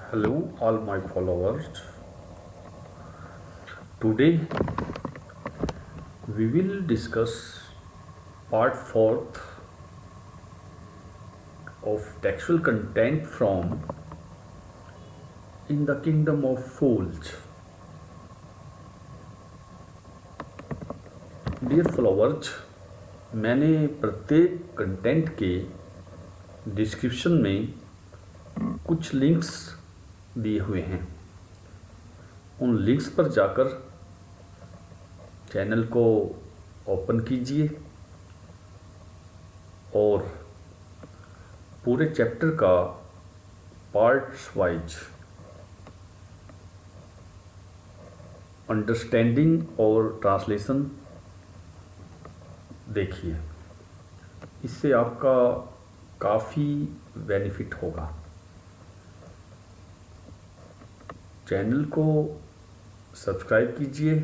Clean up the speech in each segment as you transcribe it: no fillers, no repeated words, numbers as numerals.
Hello, all my followers. Today we will discuss part 4th of textual content from In the Kingdom of Fools. Dear followers, मैंने प्रत्येक content के description में कुछ links दिए हुए हैं। उन लिंक्स पर जाकर चैनल को ओपन कीजिए और पूरे चैप्टर का पार्ट्स वाइज अंडरस्टैंडिंग और ट्रांसलेशन देखिए। इससे आपका काफ़ी बेनिफिट होगा। चैनल को सब्सक्राइब कीजिए,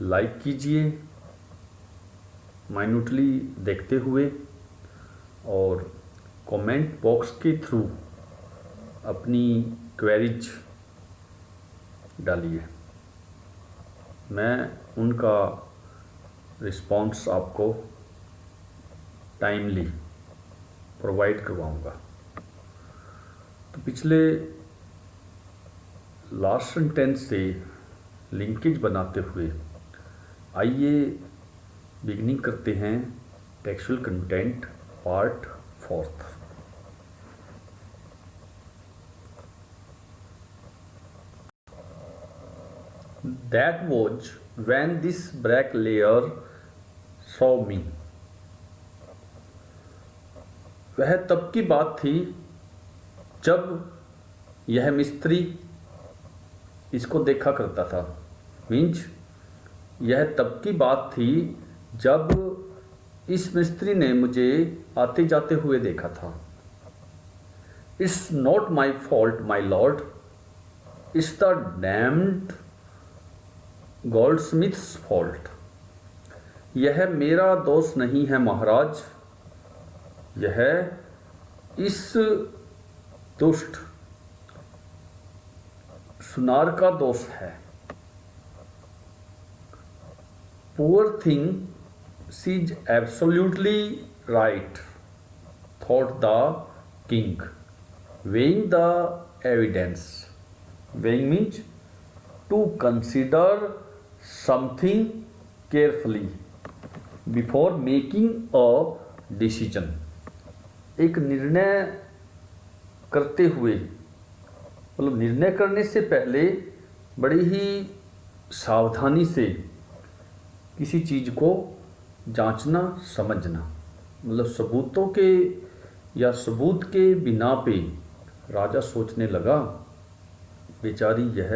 लाइक कीजिए माइन्यूटली देखते हुए और कमेंट बॉक्स के थ्रू अपनी क्वेरीज डालिए। मैं उनका रिस्पॉन्स आपको टाइमली प्रोवाइड करवाऊंगा। तो पिछले लास्ट सेंटेंस से लिंकेज बनाते हुए आइए बिगनिंग करते हैं textual content part 4th। That was when this bricklayer saw me. वह तब की बात थी जब यह मिस्त्री इसको देखा करता था। मीन्स यह तब की बात थी जब इस मिस्त्री ने मुझे आते जाते हुए देखा था। It's not my fault my lord, it's the damned Goldsmiths fault. यह मेरा दोष नहीं है महाराज, यह इस दुष्ट सुनार का दोष है। Poor thing she is absolutely right, thought the king, weighing the evidence. Weighing means to consider something carefully before making a decision. एक निर्णय करते हुए, मतलब निर्णय करने से पहले बड़ी ही सावधानी से किसी चीज़ को जांचना समझना। मतलब सबूतों के या सबूत के बिना पे राजा सोचने लगा, बेचारी यह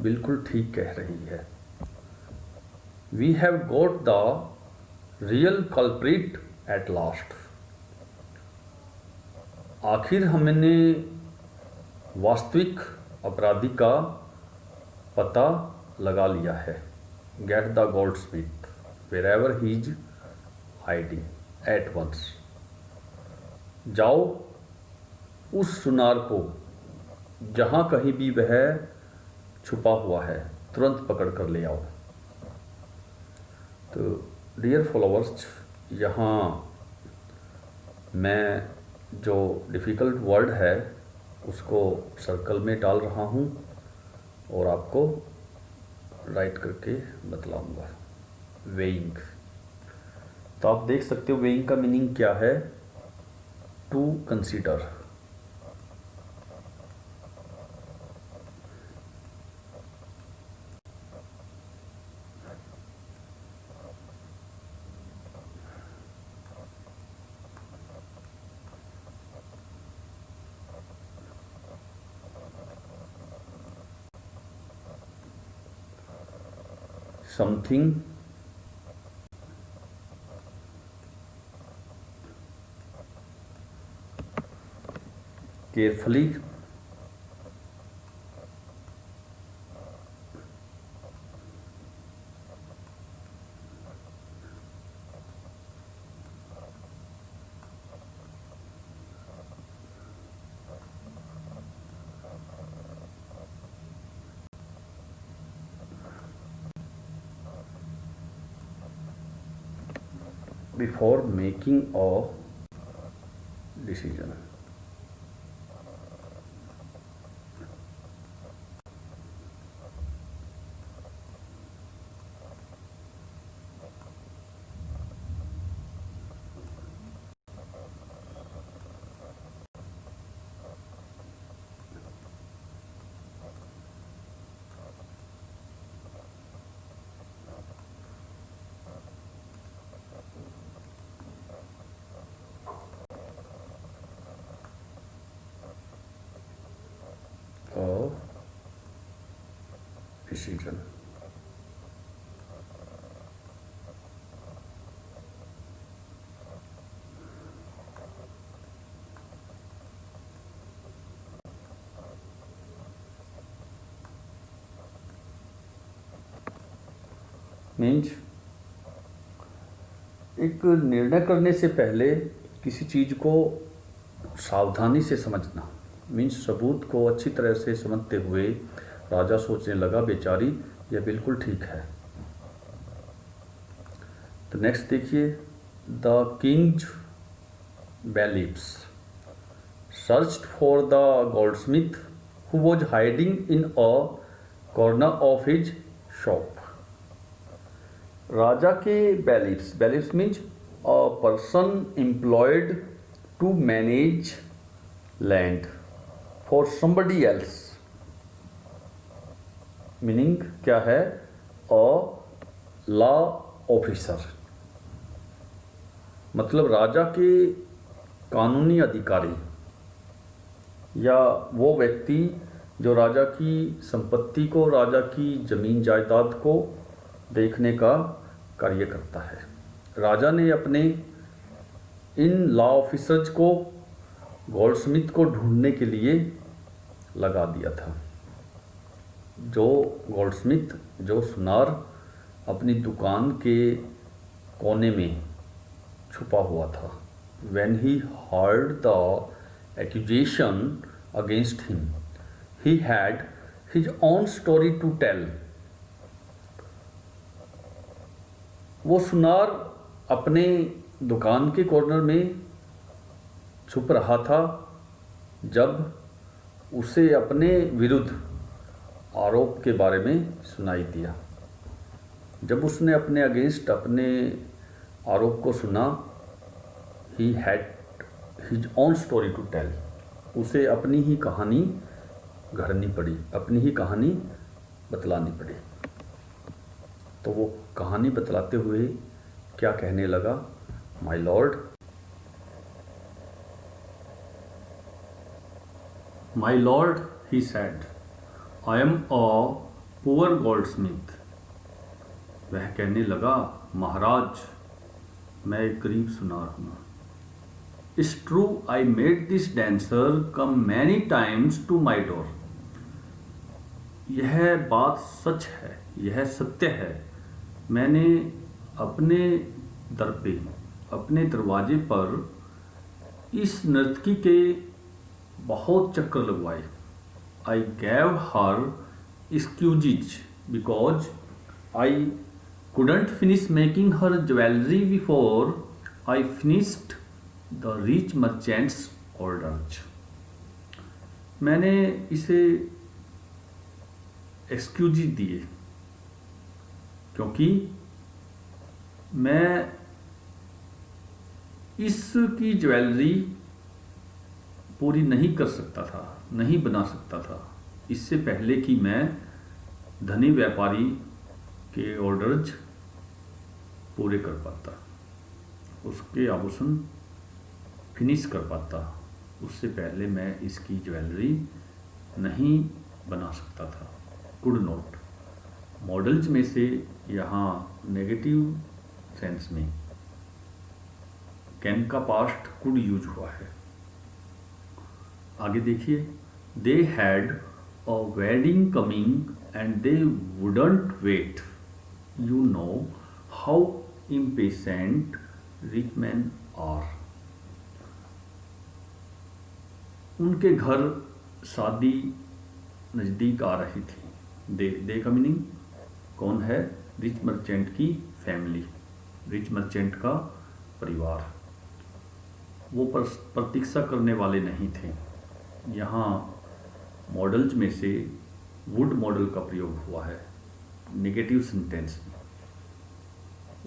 बिल्कुल ठीक कह रही है। We have got the real culprit at last. आखिर हमने वास्तविक अपराधी का पता लगा लिया है। Get the goldsmith wherever he is hiding at once. जाओ उस सुनार को जहाँ कहीं भी वह छुपा हुआ है तुरंत पकड़ कर ले आओ। तो डियर फॉलोअर्स, यहाँ मैं जो डिफ़िकल्ट वर्ड है उसको सर्कल में डाल रहा हूँ और आपको राइट करके बतलाऊँगा। वेइंग, तो आप देख सकते हो वेइंग का मीनिंग क्या है। To consider. Something carefully, before making a decision. Or decision. Means एक निर्णय करने से पहले किसी चीज़ को सावधानी से समझना। मीन्स सबूत को अच्छी तरह से समझते हुए राजा सोचने लगा, बेचारी यह बिल्कुल ठीक है। तो नेक्स्ट देखिए, the Kings bailiffs searched for the goldsmith who was hiding in a corner of his shop. राजा के bailiffs means a person employed to manage land for somebody else. Meaning क्या है? अ लॉ ऑफिसर, मतलब राजा के कानूनी अधिकारी या वो व्यक्ति जो राजा की संपत्ति को, राजा की जमीन जायदाद को देखने का कार्य करता है। राजा ने अपने इन लॉ ऑफिसर्स को गोल्डस्मिथ को ढूंढने के लिए लगा दिया था। जो गोल्डस्मिथ, जो सुनार अपनी दुकान के कोने में छुपा हुआ था। When he heard the accusation against him, he had his own story to tell. वो सुनार अपने दुकान के कॉर्नर में छुप रहा था जब उसे अपने विरुद्ध आरोप के बारे में सुनाई दिया। जब उसने अपने अगेंस्ट अपने आरोप को सुना, he had his own story to tell. उसे अपनी ही कहानी गढ़नी पड़ी, अपनी ही कहानी बतलानी पड़ी। तो वो कहानी बतलाते हुए क्या कहने लगा? My lord, my lord, he said, I am a poor goldsmith. वह कहने लगा, महाराज, मैं एक गरीब सुनार हूँ। It's true, I made this dancer come many times to my door. यह बात सच है, यह सत्य है। मैंने अपने दर पे, अपने दरवाजे पर इस नर्तकी के बहुत चक्कर लगवाए। I gave her excuses because I couldn't finish making her jewelry before I finished the rich merchant's orders. मैंने इसे एक्सक्यूज दिए क्योंकि मैं इसकी ज्वेलरी पूरी नहीं कर सकता था, नहीं बना सकता था, इससे पहले कि मैं धनी व्यापारी के ऑर्डर्स पूरे कर पाता, उसके आभूषण फिनिश कर पाता। उससे पहले मैं इसकी ज्वेलरी नहीं बना सकता था। कुड नॉट मॉडल्स में से यहाँ नेगेटिव सेंस में कैन का पास्ट कुड यूज हुआ है। आगे देखिए, they had a wedding coming and they wouldn't wait. You know how impatient rich man are. उनके घर शादी नज़दीक आ रही थी। दे का मीनिंग कौन है? रिच मर्चेंट की फैमिली, रिच मर्चेंट का परिवार, वो प्रतीक्षा करने वाले नहीं थे। यहाँ मॉडल्स में से वुड मॉडल का प्रयोग हुआ है नेगेटिव सेंटेंस में,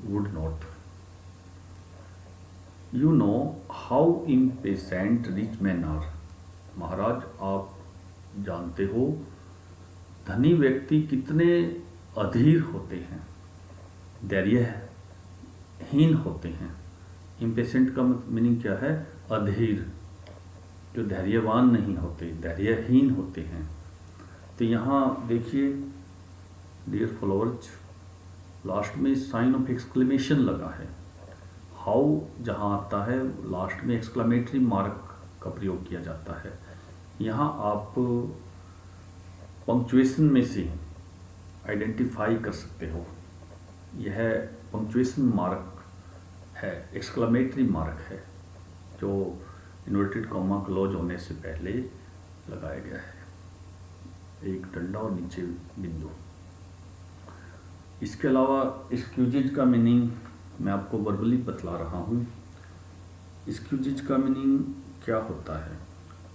would not. You know how impatient rich man are. महाराज, आप जानते हो धनी व्यक्ति कितने अधीर होते हैं, धैर्यहीन होते हैं। इम्पेशेंट का मीनिंग क्या है? अधीर, जो धैर्यवान नहीं होते, धैर्यहीन होते हैं। तो यहाँ देखिए डियर फॉलोअर्स, लास्ट में साइन ऑफ एक्सक्लेमेशन लगा है। हाउ जहाँ आता है लास्ट में एक्सक्लेमेटरी मार्क का प्रयोग किया जाता है। यहाँ आप पंक्चुएशन में से आइडेंटिफाई कर सकते हो, यह पंक्चुएशन मार्क है, एक्सक्लेमेटरी मार्क है, जो इन्वर्टेड कॉमा क्लोज होने से पहले लगाया गया है, एक डंडा और नीचे बिंदु। इसके अलावा एक्सक्यूजेज का मीनिंग मैं आपको वर्बली बतला रहा हूँ। एक्सक्यूजेज का मीनिंग क्या होता है?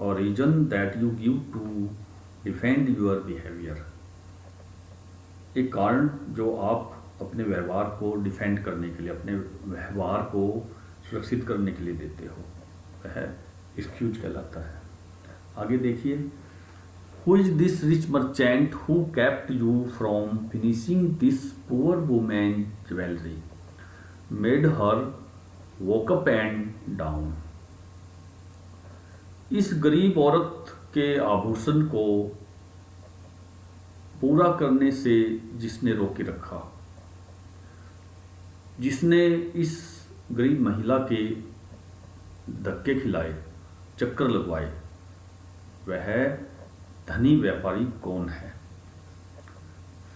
और reason that you give to defend your behaviour, एक कारण जो आप अपने व्यवहार को डिफेंड करने के लिए, अपने व्यवहार को सुरक्षित करने के लिए देते हो, वह एक्सक्यूज कहलाता है। आगे देखिए, who is this rich merchant who kept you from finishing this poor women jewellery, made her walk up and down. इस गरीब औरत के आभूषण को पूरा करने से जिसने रोके रखा, जिसने इस गरीब महिला के धक्के खिलाए, चक्कर लगवाए, वह धनी व्यापारी कौन है?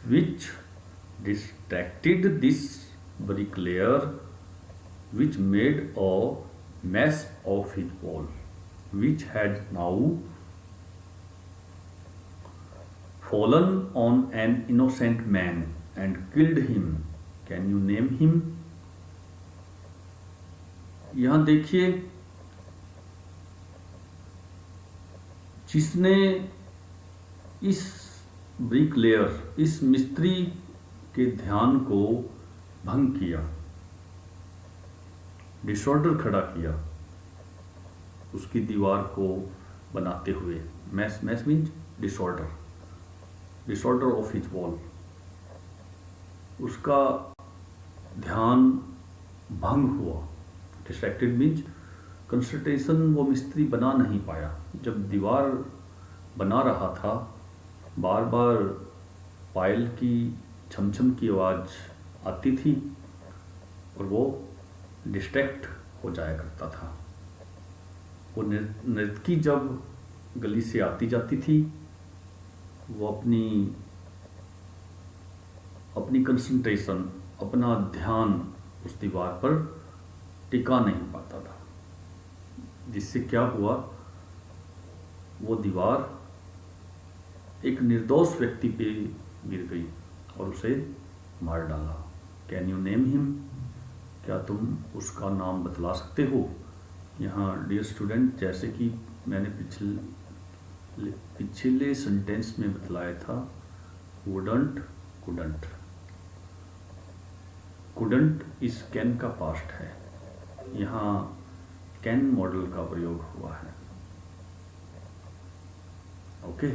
Which distracted this bricklayer which made a mess of his wall, which had now fallen on an innocent man and killed him. Can you name him? यहाँ देखिए, जिसने इस ब्रिकलेयर, इस मिस्त्री के ध्यान को भंग किया, डिसऑर्डर खड़ा किया उसकी दीवार को बनाते हुए, mess means disorder of his wall, उसका ध्यान भंग हुआ। डिस्ट्रैक्टेड मीन्स कंसंट्रेशन वो मिस्त्री बना नहीं पाया। जब दीवार बना रहा था, बार बार पायल की छमछम की आवाज़ आती थी और वो डिस्ट्रैक्ट हो जाया करता था। वो नर्तकी जब गली से आती जाती थी, वो अपनी कंसंट्रेशन, अपना ध्यान उस दीवार पर टिका नहीं पाता था, जिससे क्या हुआ, वो दीवार एक निर्दोष व्यक्ति पे गिर गई और उसे मार डाला। Can you name him? क्या तुम उसका नाम बतला सकते हो? यहाँ डियर स्टूडेंट, जैसे कि मैंने पिछले सेंटेंस में बतलाया था, वुडंट, कुडंट। कुडंट इस कैन का पास्ट है, यहाँ कैन मॉडल का प्रयोग हुआ है। ओके।